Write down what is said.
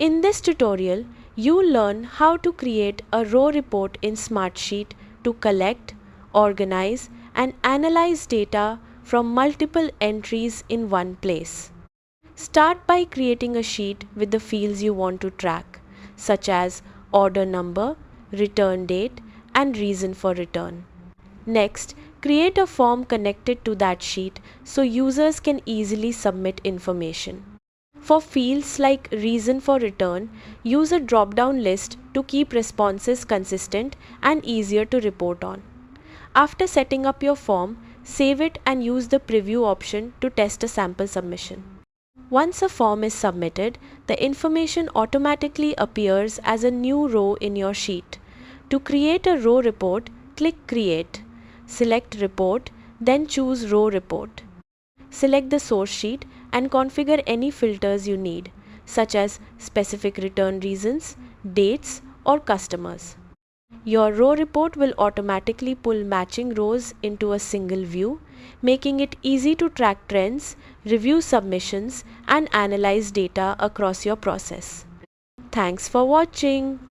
In this tutorial, you'll learn how to create a row report in Smartsheet to collect, organize, and analyze data from multiple entries in one place. Start by creating a sheet with the fields you want to track, such as order number, return date, and reason for return. Next, create a form connected to that sheet so users can easily submit information. For fields like reason for return, use a drop-down list to keep responses consistent and easier to report on. After setting up your form, save it and use the preview option to test a sample submission. Once a form is submitted, the information automatically appears as a new row in your sheet. To create a row report, click Create. Select Report, then choose Row Report. Select the source sheet and configure any filters you need, such as specific return reasons, dates, or customers. Your row report will automatically pull matching rows into a single view, making it easy to track trends, review submissions, and analyze data across your process. Thanks for watching.